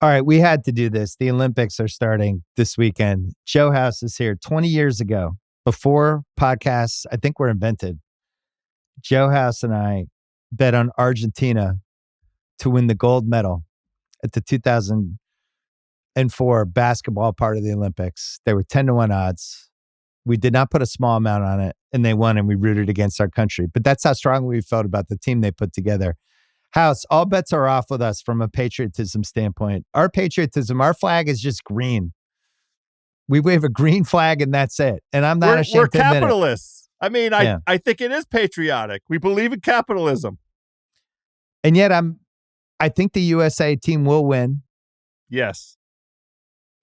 All right, we had to do this. The Olympics are starting this weekend. Joe House is here. 20 years ago, before podcasts, I think, were invented, Joe House and I bet on Argentina to win the gold medal at the 2004 basketball part of the Olympics. They were 10-1 odds. We did not put a small amount on it, and they won, and we rooted against our country. But that's how strongly we felt about the team they put together. House, all bets are off with us from a patriotism standpoint. Our patriotism, our flag is just green. We wave a green flag, and that's it. And I'm not ashamed to admit it. We're capitalists. I mean, I think it is patriotic. We believe in capitalism. And yet I think the USA team will win. Yes.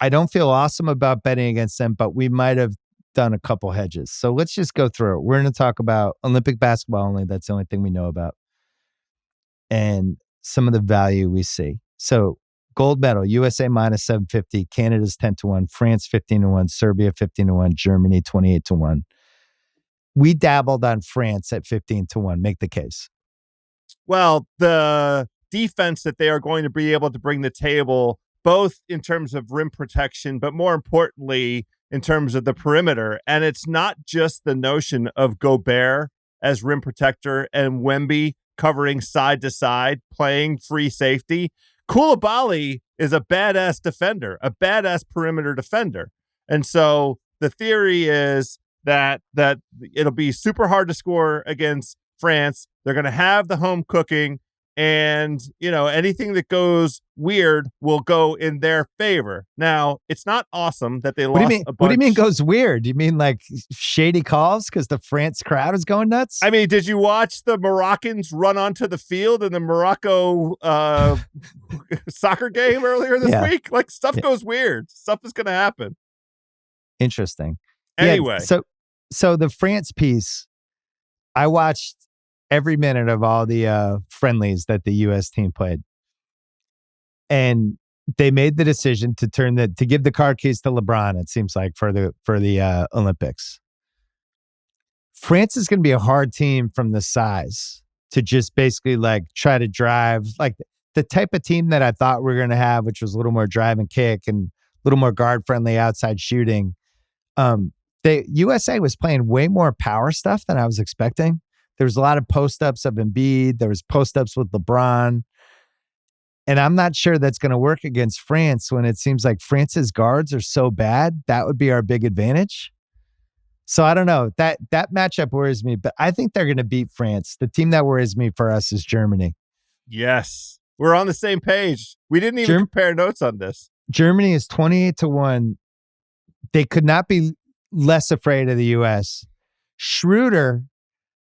I don't feel awesome about betting against them, but we might have done a couple hedges. So let's just go through it. We're going to talk about Olympic basketball only. That's the only thing we know about. And some of the value we see. So gold medal, USA minus 750, Canada's 10-1, France 15-1, Serbia 15-1, Germany 28-1. We dabbled on France at 15-1. Make the case. Well, the defense that they are going to be able to bring to the table, both in terms of rim protection, but more importantly, in terms of the perimeter. And it's not just the notion of Gobert as rim protector and Wemby covering side to side, playing free safety. Koulibaly is a badass defender, a badass perimeter defender. And so the theory is that it'll be super hard to score against France. They're going to have the home cooking, and anything that goes weird will go in their favor. Now, it's not awesome that they lost a bunch. What do you mean goes weird? Do you mean like shady calls because the France crowd is going nuts? I mean, did you watch the Moroccans run onto the field in the Morocco soccer game earlier this week? Like, stuff goes weird. Stuff is going to happen. Interesting. Anyway. Yeah, so the France piece, I watched every minute of all the friendlies that the U.S. team played. And they made the decision to give the car keys to LeBron, it seems like, for the Olympics. France is going to be a hard team from the size to just basically like try to drive, like the type of team that I thought we were going to have, which was a little more drive and kick and a little more guard friendly outside shooting. The USA was playing way more power stuff than I was expecting. There was a lot of post-ups of Embiid. There was post-ups with LeBron. And I'm not sure that's going to work against France when it seems like France's guards are so bad. That would be our big advantage. So I don't know. That matchup worries me, but I think they're going to beat France. The team that worries me for us is Germany. Yes. We're on the same page. We didn't even compare notes on this. Germany is 28-1. They could not be less afraid of the U.S. Schroeder,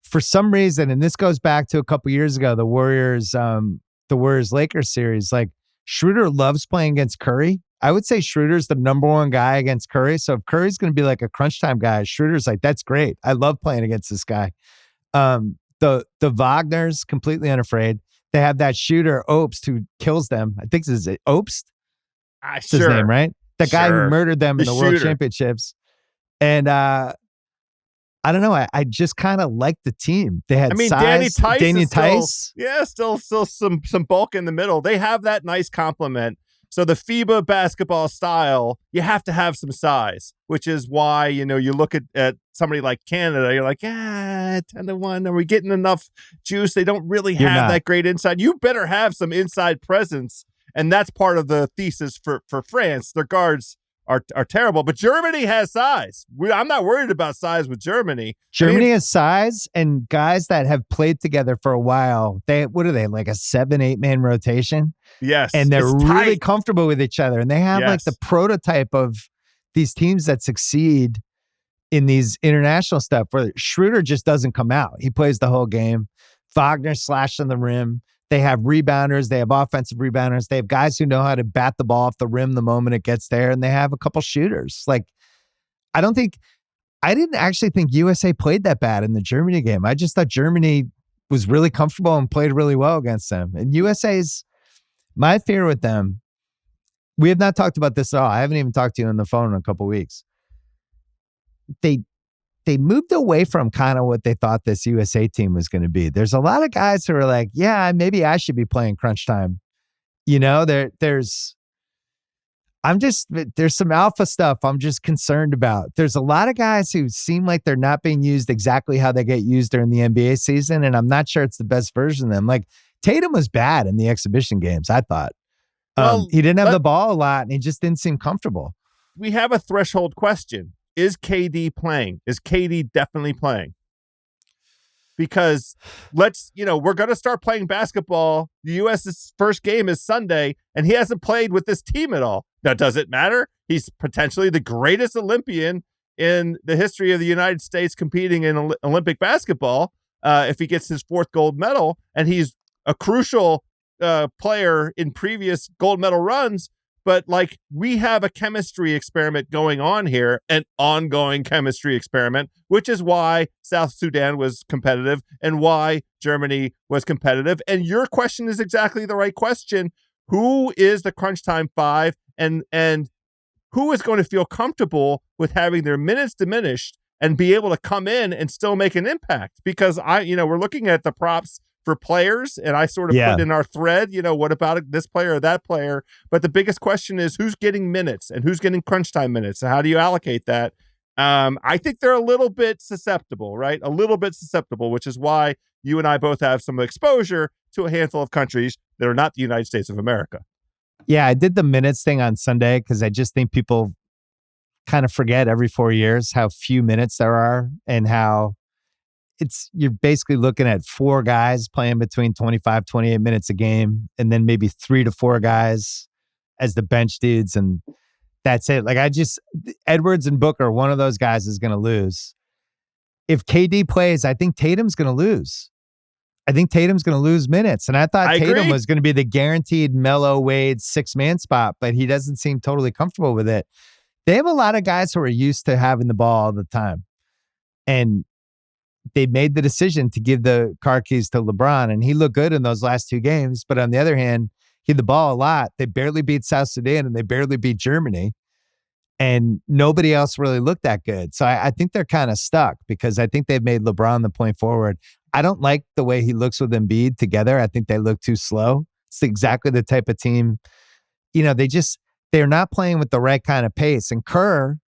for some reason, and this goes back to a couple years ago, the Warriors-Lakers series, like Schroeder loves playing against Curry. I would say Schroeder's the number one guy against Curry. So if Curry's going to be like a crunch time guy, Schroeder's like, that's great. I love playing against this guy. The Wagner's completely unafraid. They have that shooter, Obst, who kills them. I think this is Obst. That's his name, right? The guy who murdered them in the World Championships. And I don't know. I just kind of like the team. They had size. Danny Tice. Still some bulk in the middle. They have that nice complement. So the FIBA basketball style, you have to have some size, which is why, you look at somebody like Canada, you're like, 10-1. Are we getting enough juice? They don't really have that great inside. You better have some inside presence. And that's part of the thesis for France. Their guards are terrible, but Germany has size. I'm not worried about size with Germany. Germany has size and guys that have played together for a while. What are they, like a 7-8 man rotation? Yes. And they're really comfortable with each other. And they have like the prototype of these teams that succeed in these international stuff where Schroeder just doesn't come out. He plays the whole game. Wagner slashed on the rim. They have rebounders. They have offensive rebounders. They have guys who know how to bat the ball off the rim the moment it gets there. And they have a couple shooters. Like, I didn't actually think USA played that bad in the Germany game. I just thought Germany was really comfortable and played really well against them. And my fear with them, we have not talked about this at all. I haven't even talked to you on the phone in a couple weeks. They moved away from kind of what they thought this USA team was going to be. There's a lot of guys who are like, yeah, maybe I should be playing crunch time. There's there's some alpha stuff I'm just concerned about. There's a lot of guys who seem like they're not being used exactly how they get used during the NBA season, and I'm not sure it's the best version of them. Like Tatum was bad in the exhibition games, I thought. Well, He didn't have the ball a lot, and he just didn't seem comfortable. We have a threshold question. Is KD playing? Is KD definitely playing? Because we're going to start playing basketball. The U.S.'s first game is Sunday, and he hasn't played with this team at all. Now, does it matter? He's potentially the greatest Olympian in the history of the United States competing in Olympic basketball if he gets his 4th gold medal, and he's a crucial player in previous gold medal runs. But we have a chemistry experiment going on here, an ongoing chemistry experiment, which is why South Sudan was competitive and why Germany was competitive. And your question is exactly the right question. Who is the crunch time 5 and who is going to feel comfortable with having their minutes diminished and be able to come in and still make an impact? Because we're looking at the props for players, and I sort of put in our thread, what about this player or that player? But the biggest question is who's getting minutes and who's getting crunch time minutes, and how do you allocate that? I think they're a little bit susceptible, right? A little bit susceptible, which is why you and I both have some exposure to a handful of countries that are not the United States of America. Yeah, I did the minutes thing on Sunday because I just think people kind of forget every 4 years how few minutes there are and how you're basically looking at 4 guys playing between 25, 28 minutes a game, and then maybe 3 to 4 guys as the bench dudes. And that's it. Edwards and Booker, one of those guys is going to lose. If KD plays, I think Tatum's going to lose. I think Tatum's going to lose minutes. And I thought Tatum was going to be the guaranteed Melo Wade 6-man spot, but he doesn't seem totally comfortable with it. They have a lot of guys who are used to having the ball all the time. And they made the decision to give the car keys to LeBron, and he looked good in those last 2 games. But on the other hand, he had the ball a lot. They barely beat South Sudan, and they barely beat Germany. And nobody else really looked that good. So I think they're kind of stuck because I think they've made LeBron the point forward. I don't like the way he looks with Embiid together. I think they look too slow. It's exactly the type of team, they're not playing with the right kind of pace. And Kerr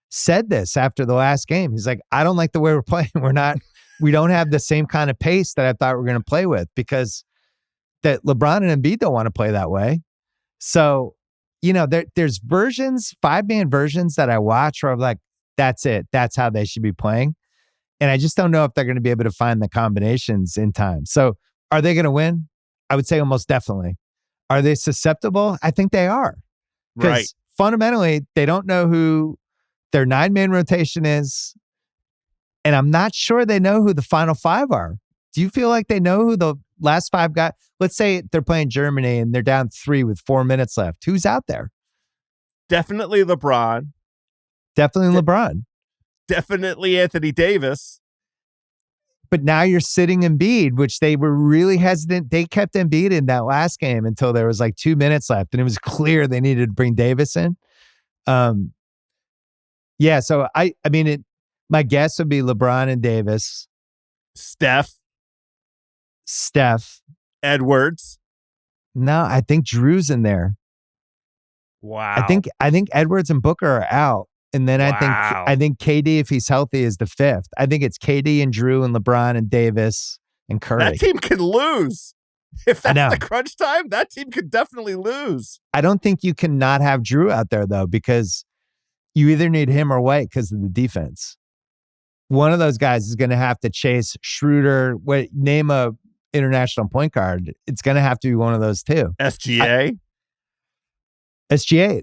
said this after the last game. He's like, I don't like the way we're playing. We don't have the same kind of pace that I thought we were going to play with because that LeBron and Embiid don't want to play that way. So, there's versions, 5-man versions that I watch where I'm like, that's it. That's how they should be playing. And I just don't know if they're going to be able to find the combinations in time. So are they going to win? I would say almost definitely. Are they susceptible? I think they are. Because fundamentally, they don't know who their 9-man rotation is. And I'm not sure they know who the final 5 are. Do you feel like they know who the last 5 guys? Let's say they're playing Germany and they're down 3 with 4 minutes left. Who's out there? Definitely LeBron. LeBron. Definitely Anthony Davis. But now you're sitting Embiid, which they were really hesitant. They kept Embiid in that last game until there was 2 minutes left. And it was clear they needed to bring Davis in. Yeah, so my guess would be LeBron and Davis. Steph. Edwards. No, I think Drew's in there. Wow. I think Edwards and Booker are out. And then I think KD, if he's healthy, is the 5th. I think it's KD and Drew and LeBron and Davis and Curry. That team could lose. If that's the crunch time, that team could definitely lose. I don't think you can not have Drew out there, though, because you either need him or White because of the defense. One of those guys is going to have to chase Schroeder. Name a international point guard. It's going to have to be one of those two. SGA.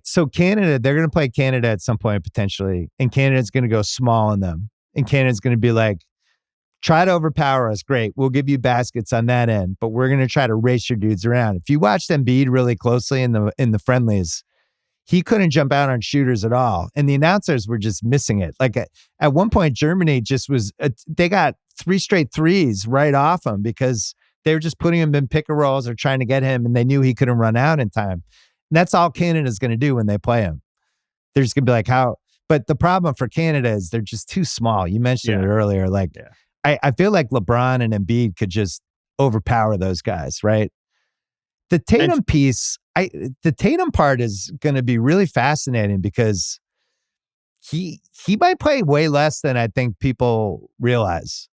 So Canada, they're going to play Canada at some point potentially, and Canada's going to go small on them. And Canada's going to be like, try to overpower us. Great. We'll give you baskets on that end, but we're going to try to race your dudes around. If you watched Embiid really closely in the friendlies, he couldn't jump out on shooters at all. And the announcers were just missing it. At one point, Germany just they got 3 straight threes right off him because they were just putting him in pick and rolls or trying to get him, and they knew he couldn't run out in time. And that's all Canada's going to do when they play him. They're just going to be like, how? But the problem for Canada is they're just too small. You mentioned it earlier. I feel like LeBron and Embiid could just overpower those guys, right? The Tatum piece, the Tatum part is going to be really fascinating because he might play way less than I think people realize.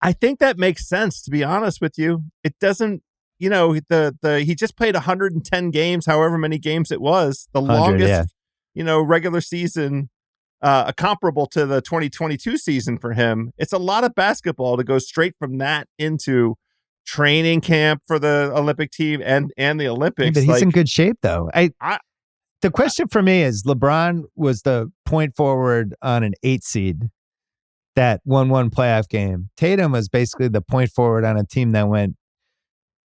I think that makes sense, to be honest with you. It doesn't, he just played 110 games, however many games it was, the longest, regular season, comparable to the 2022 season for him. It's a lot of basketball to go straight from that into training camp for the Olympic team and the Olympics. Yeah, but he's in good shape, though. The question for me is, LeBron was the point forward on an 8 seed that won one playoff game. Tatum was basically the point forward on a team that went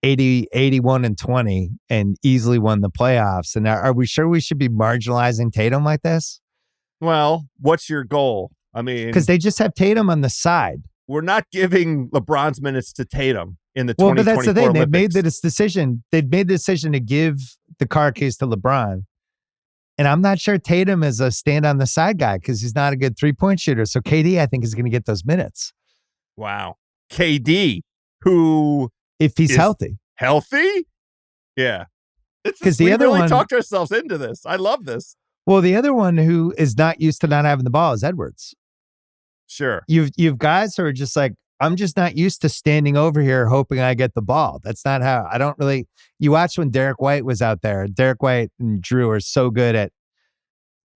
81-20 and easily won the playoffs. And are we sure we should be marginalizing Tatum like this? Well, what's your goal? I mean, because they just have Tatum on the side. We're not giving LeBron's minutes to Tatum in the 2024 Well, but that's the thing. Olympics. They've made the decision to give the car keys to LeBron. And I'm not sure Tatum is a stand on the side guy because he's not a good 3-point shooter. So KD, I think, is going to get those minutes. Wow. KD, who... If he's healthy. Healthy? Yeah. Because the other one... We really one... talked ourselves into this. I love this. Well, the other one who is not used to not having the ball is Edwards. Sure. You've guys who are just like, I'm just not used to standing over here hoping I get the ball. That's not how I don't really. You watch when Derek White was out there. Derek White and Drew are so good at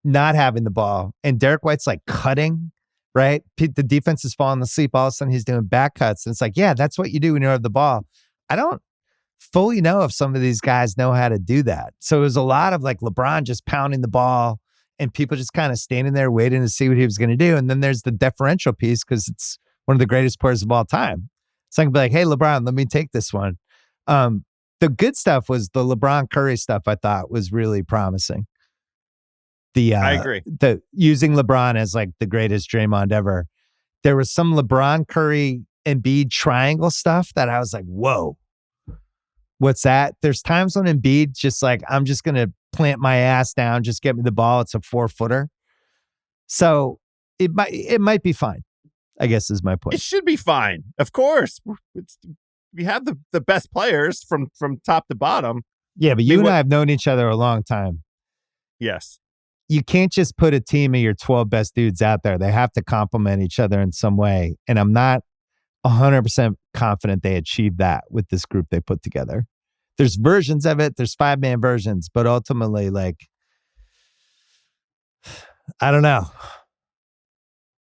not having the ball. And Derek White's like cutting, right? The defense is falling asleep. All of a sudden he's doing back cuts. And it's like, yeah, that's what you do when you have the ball. I don't fully know if some of these guys know how to do that. So it was a lot of like LeBron just pounding the ball and people just kind of standing there waiting to see what he was going to do. And then there's the deferential piece because it's one of the greatest players of all time. So I can be like, hey, LeBron, let me take this one. The good stuff was the LeBron Curry stuff I thought was really promising. I agree. The using LeBron as like the greatest Draymond ever. There was some LeBron Curry Embiid triangle stuff that I was like, whoa, what's that? There's times when Embiid just like, I'm just going to plant my ass down, just get me the ball. It's a 4-footer. So it might be fine, I guess is my point. It should be fine. Of course. We have the best players from top to bottom. Yeah, but you and I have known each other a long time. Yes. You can't just put a team of your 12 best dudes out there. They have to complement each other in some way. And I'm not 100% confident they achieved that with this group they put together. There's versions of it. There's 5-man versions. But ultimately, like, I don't know.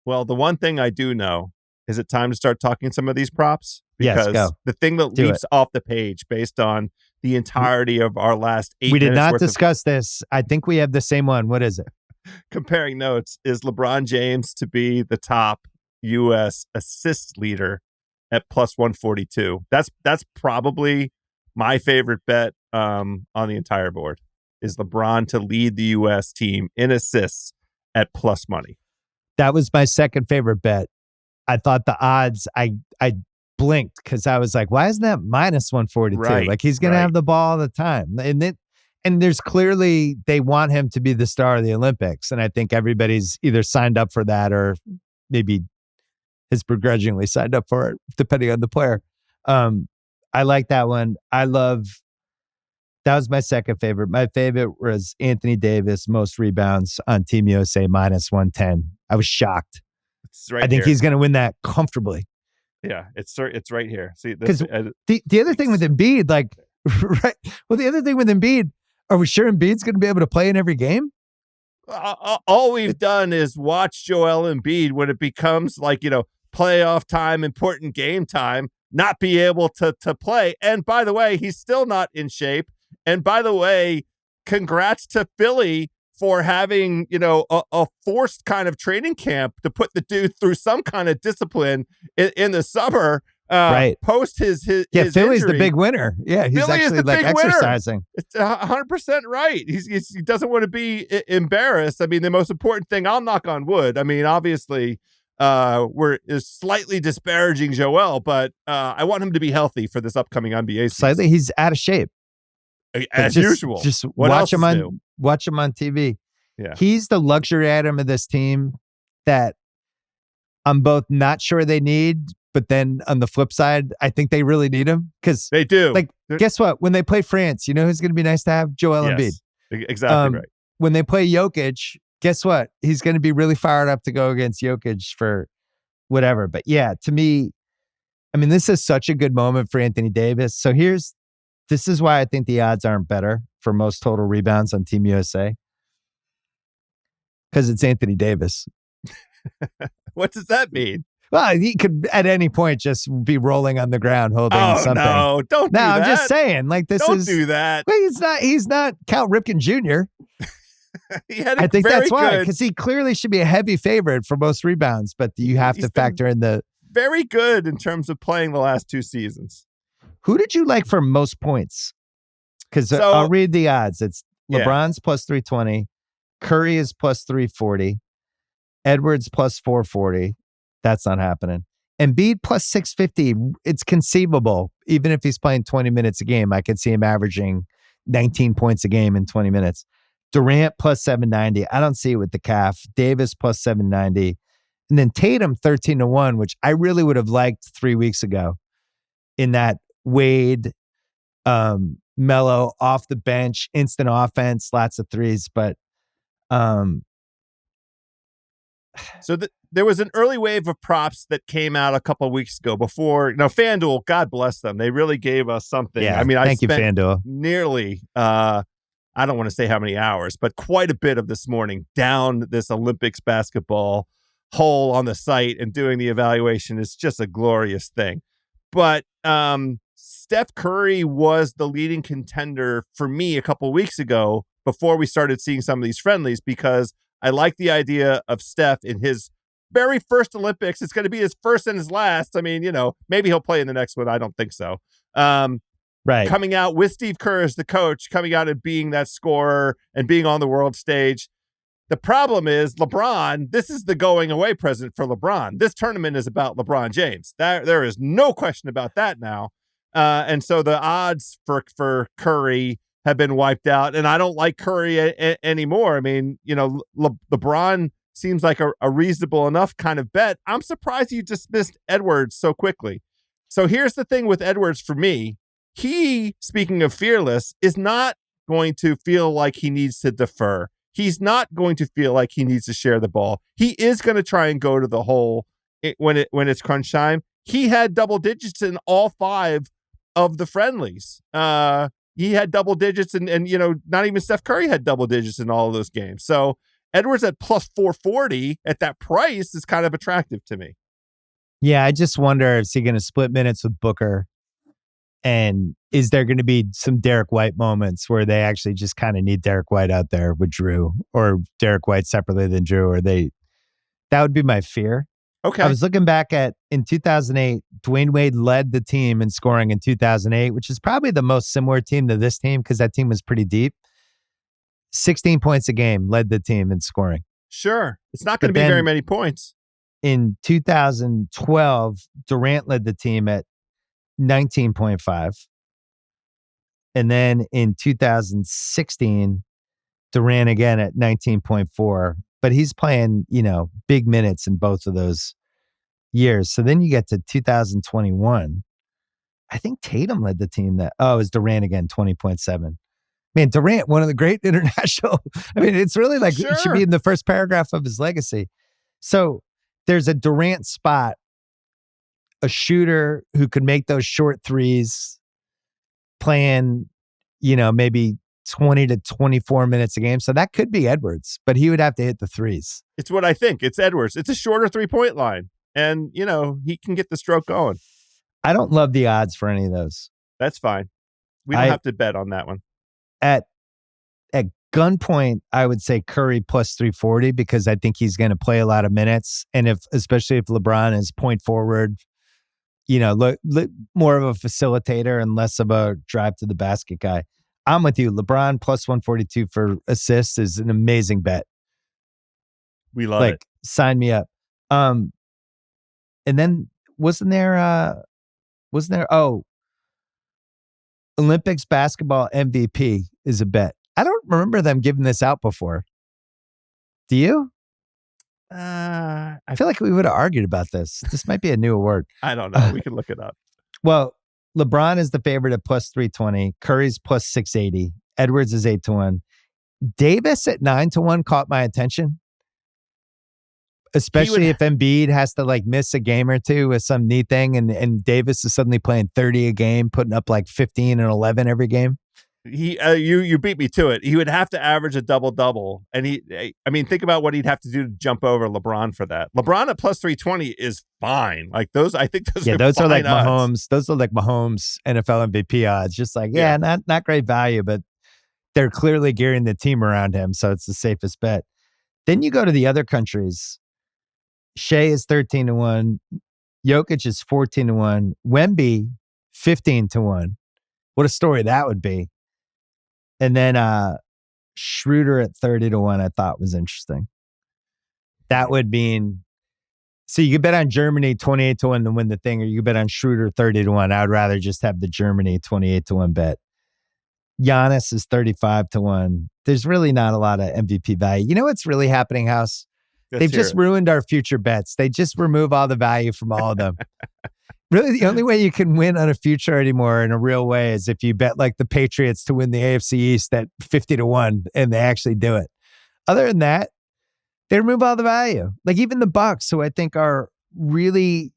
Well, the one thing I do know is it time to start talking some of these props? Because yes, go. The thing that leaps off the page based on the entirety of our last 8 minutes. We did not discuss this. I think we have the same one. What is it? Comparing notes is LeBron James to be the top U.S. assist leader at plus 142. That's probably my favorite bet on the entire board is LeBron to lead the U.S. team in assists at plus money. That was my second favorite bet. I thought the odds, I blinked because I was like, why isn't that minus 142? Right, like he's going to have the ball all the time. And there's clearly, they want him to be the star of the Olympics. And I think everybody's either signed up for that or maybe has begrudgingly signed up for it, depending on the player. I like that one. That was my second favorite. My favorite was Anthony Davis, most rebounds on Team USA, minus 110. I was shocked. It's right I think here. he's going to win that comfortably. Yeah, it's right here. See, because the other thing with Embiid, like, right? Well, the other thing with Embiid, are we sure Embiid's going to be able to play in every game? All we've done is watch Joel Embiid when it becomes like, playoff time, important game time, not be able to play. And by the way, he's still not in shape. And by the way, congrats to Philly for having, a forced kind of training camp to put the dude through some kind of discipline in the summer. Right. Post his Philly's injury. The big winner. Yeah, he's Philly actually like exercising. Winner. It's 100% right. He doesn't want to be embarrassed. I mean, the most important thing, I'll knock on wood. I mean, obviously, we're slightly disparaging Joel, but I want him to be healthy for this upcoming NBA season. Slightly, he's out of shape. As usual. Just what watch him on new? Watch him on TV. Yeah. He's the luxury item of this team that I'm both not sure they need, But then on the flip side, I think they really need him because they do. Like, guess what? When they play France, you know who's going to be nice to have? Joel Embiid. Exactly right. When they play Jokic, guess what? He's going to be really fired up to go against Jokic for whatever. But yeah, to me, I mean, this is such a good moment for Anthony Davis. So this is why I think the odds aren't better for most total rebounds on Team USA. Because it's Anthony Davis. What does that mean? Well, he could at any point just be rolling on the ground holding something. No, don't do that. I'm just saying, like don't do that. Well, he's not Cal Ripken Jr. I think that's why, because he clearly should be a heavy favorite for most rebounds, but you have to factor in the very good in terms of playing the last 2 seasons. Who did you like for most points? Because I'll read the odds. It's LeBron's plus 320, Curry is plus 340, Edwards plus 440. That's not happening. Embiid plus 650. It's conceivable. Even if he's playing 20 minutes a game, I could see him averaging 19 points a game in 20 minutes. Durant plus 790. I don't see it with the calf. Davis plus 790. And then Tatum 13-1, which I really would have liked 3 weeks ago in that Wade, Melo off the bench, instant offense, lots of threes. But so there was an early wave of props that came out a couple of weeks ago before. Now, FanDuel, God bless them. They really gave us something. Yeah, I mean, thank you, FanDuel. Nearly, I don't want to say how many hours, but quite a bit of this morning down this Olympics basketball hole on the site and doing the evaluation is just a glorious thing. But Steph Curry was the leading contender for me a couple of weeks ago before we started seeing some of these friendlies, because I like the idea of Steph in his very first Olympics. It's going to be his first and his last. I mean, maybe he'll play in the next one. I don't think so. Right. Coming out with Steve Kerr as the coach, coming out and being that scorer and being on the world stage. The problem is LeBron, this is the going away present for LeBron. This tournament is about LeBron James. There is no question about that now. And so the odds for Curry have been wiped out. And I don't like Curry anymore. I mean, LeBron seems like a reasonable enough kind of bet. I'm surprised you dismissed Edwards so quickly. So here's the thing with Edwards for me. He, speaking of fearless, is not going to feel like he needs to defer. He's not going to feel like he needs to share the ball. He is going to try and go to the hole when it's crunch time. He had double digits in all 5 of the friendlies. He had double digits and not even Steph Curry had double digits in all of those games. So Edwards at plus 440 at that price is kind of attractive to me. Yeah, I just wonder, is he going to split minutes with Booker? And is there going to be some Derek White moments where they actually just kind of need Derek White out there with Drew, or Derek White separately than Drew, or that would be my fear. Okay. I was looking back in 2008, Dwayne Wade led the team in scoring in 2008, which is probably the most similar team to this team because that team was pretty deep. 16 points a game led the team in scoring. Sure. It's not going to be very many points. In 2012, Durant led the team at 19.5. And then in 2016, Durant again at 19.4. But he's playing, big minutes in both of those years. So then you get to 2021. I think Tatum led the team it was Durant again, 20.7. Man, Durant, one of the great international. I mean, it's really like It should be in the first paragraph of his legacy. So there's a Durant spot, a shooter who could make those short threes, playing, maybe 20 to 24 minutes a game. So that could be Edwards, but he would have to hit the threes. It's what I think. It's Edwards. It's a shorter 3-point line. And, he can get the stroke going. I don't love the odds for any of those. That's fine. We don't have to bet on that one. At gunpoint, I would say Curry plus 340 because I think he's going to play a lot of minutes. And especially if LeBron is point forward, more of a facilitator and less of a drive to the basket guy. I'm with you. LeBron plus 142 for assists is an amazing bet. We love it. Sign me up. And then wasn't there Olympics basketball MVP is a bet. I don't remember them giving this out before. Do you? I feel like we would have argued about this. This might be a new award. I don't know. We can look it up. Well, LeBron is the favorite at plus 320. Curry's plus 680. Edwards is 8-1. Davis at 9-1 caught my attention. Especially if Embiid has to like miss a game or two with some knee thing and Davis is suddenly playing 30 a game, putting up like 15 and 11 every game. You beat me to it. He would have to average a double-double. And think about what he'd have to do to jump over LeBron for that. LeBron at plus 320 is fine. Like those are like odds. Mahomes. Those are like Mahomes NFL MVP odds. Just like, not great value, but they're clearly gearing the team around him. So it's the safest bet. Then you go to the other countries. Shea is 13-1. Jokic is 14-1. Wemby, 15-1. What a story that would be. And then Schroeder at 30-1, I thought was interesting. That would mean, so you could bet on Germany 28-1 to win the thing, or you could bet on Schroeder 30-1. I would rather just have the Germany 28-1 bet. Giannis is 35-1. There's really not a lot of MVP value. You know what's really happening, House? They've just ruined our future bets. They just remove all the value from all of them. Really, the only way you can win on a future anymore in a real way is if you bet like the Patriots to win the AFC East at 50-1 and they actually do it. Other than that, they remove all the value. Like even the Bucks, who I think are really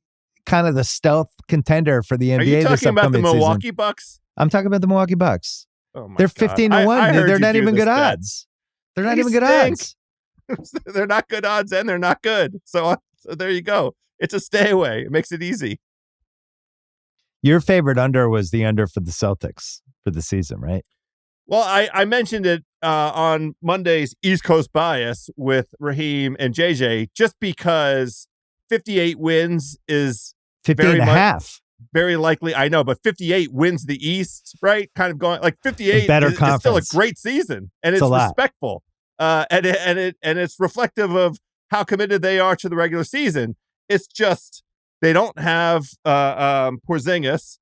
kind of the stealth contender for the NBA. Are you talking about the Milwaukee Bucks? I'm talking about the Milwaukee Bucks. Oh my They're God. 15-1. They're not even good odds. They're not even good odds. They're not good odds and they're not good. So there you go. It's a stay away. It makes it easy. Your favorite under was the under for the Celtics for the season, right? Well, I mentioned it on Monday's East Coast Bias with Raheem and JJ, just because 58 wins is 50.5. Very likely. I know, but 58 wins the East, right? Kind of going like 58 is still a great season, and it's respectful. And it's reflective of how committed they are to the regular season. It's just they don't have Porzingis.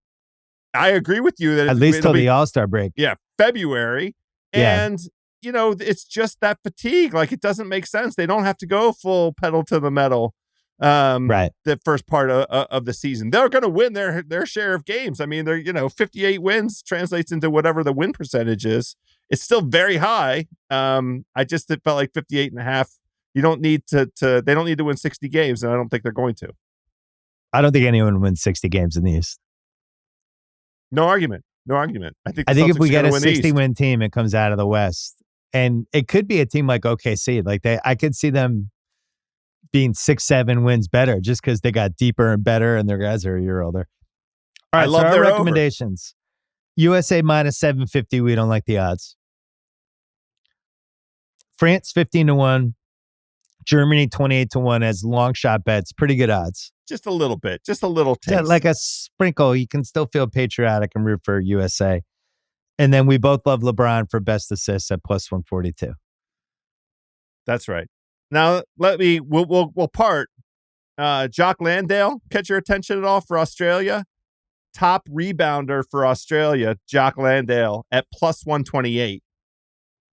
I agree with you that at least till the All-Star break. Yeah, February. And it's just that fatigue. Like it doesn't make sense. They don't have to go full pedal to the metal. Right. The first part of the season, they're going to win their share of games. I mean, they're 58 wins translates into whatever the win percentage is. It's still very high. It felt like 58.5. You don't need they don't need to win 60 games, and I don't think they're going to. I don't think anyone wins 60 games in the East. No argument. I think if we get a 60-win team, it comes out of the West, and it could be a team like OKC. Like I could see them being 6-7 wins better just because they got deeper and better, and their guys are a year older. All right, I love our recommendations. USA minus 750. We don't like the odds. France 15-1. Germany 28-1 as long shot bets. Pretty good odds. Just a little bit. Just a little taste. Yeah, like a sprinkle. You can still feel patriotic and root for USA. And then we both love LeBron for best assists at plus 142. That's right. Now we'll part. Jock Landale, catch your attention at all for Australia? Top rebounder for Australia, Jock Landale at plus 128.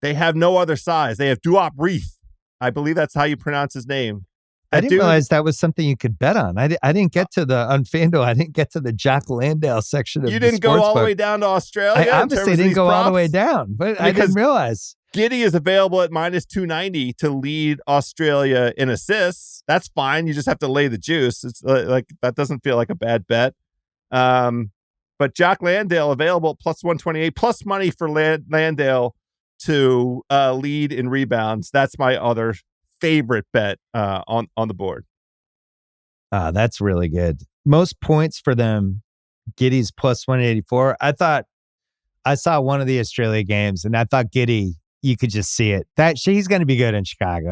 They have no other size. They have Duop Reith. I believe that's how you pronounce his name. I didn't realize that was something you could bet on. I didn't get to the on FanDuel. I didn't get to the Jock Landale section of You didn't go all the way down to Australia? I obviously didn't go all the way down, but I didn't realize. Giddy is available at minus 290 to lead Australia in assists. That's fine. You just have to lay the juice. It's like that doesn't feel like a bad bet. But Jock Landale available at plus 128, plus money for Landale to lead in rebounds. That's my other favorite bet on the board. That's really good. Most points for them, Giddy's plus 184. I saw one of the Australia games, and I thought Giddy, you could just see it. That he's going to be good in Chicago.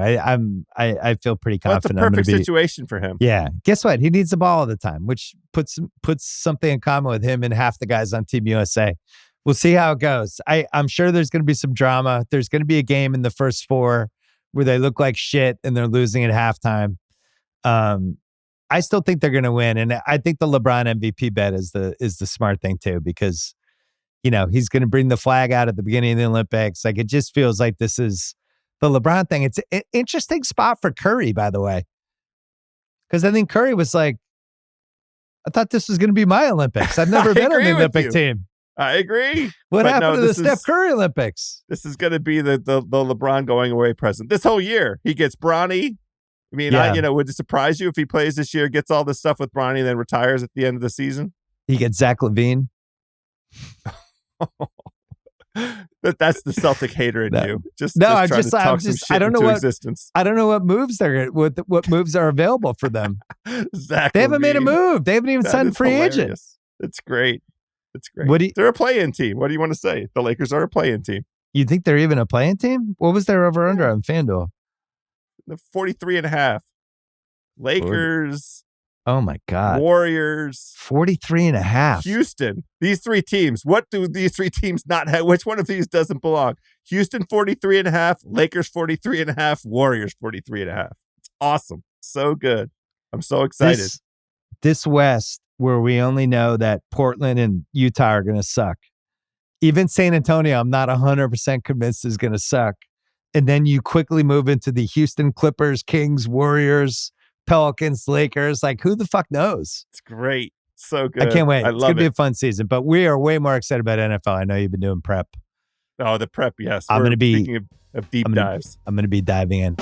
I feel pretty confident. That's a perfect situation for him. Yeah. Guess what? He needs the ball all the time, which puts something in common with him and half the guys on Team USA. We'll see how it goes. I'm sure there's going to be some drama. There's going to be a game in the first four where they look like shit and they're losing at halftime. I still think they're going to win, and I think the LeBron MVP bet is the smart thing too, because he's going to bring the flag out at the beginning of the Olympics. Like it just feels like this is the LeBron thing. It's an interesting spot for Curry, by the way. Because I think Curry was like, I thought this was going to be my Olympics. I've never been on the Olympic team. I agree. What happened to the Steph Curry Olympics? This is going to be the LeBron going away present. This whole year, he gets Bronny. I mean, would it surprise you if he plays this year, gets all this stuff with Bronny, and then retires at the end of the season? He gets Zach LaVine. That's the Celtic hater in you. I don't know what moves what moves are available for them. Zach they haven't LaVine. Made a move. They haven't even signed free agent. It's great. It's great. They're a play-in team. What do you want to say? The Lakers are a play-in team. You think they're even a play-in team? What was their over-under on FanDuel? The 43.5. Lakers. Oh my God. Warriors. 43.5. Houston. These three teams. What do these three teams not have? Which one of these doesn't belong? Houston 43.5. Lakers 43.5. Warriors 43.5. It's awesome. So good. I'm so excited. This West, where we only know that Portland and Utah are going to suck. Even San Antonio, I'm not 100% convinced is going to suck. And then you quickly move into the Houston Clippers, Kings, Warriors, Pelicans, Lakers. Like, who the fuck knows? It's great. So good. I can't wait. It's going to be a fun season. But we are way more excited about NFL. I know you've been doing prep. Oh, the prep, yes. I'm going to be... Speaking of deep dives. I'm going to be diving in.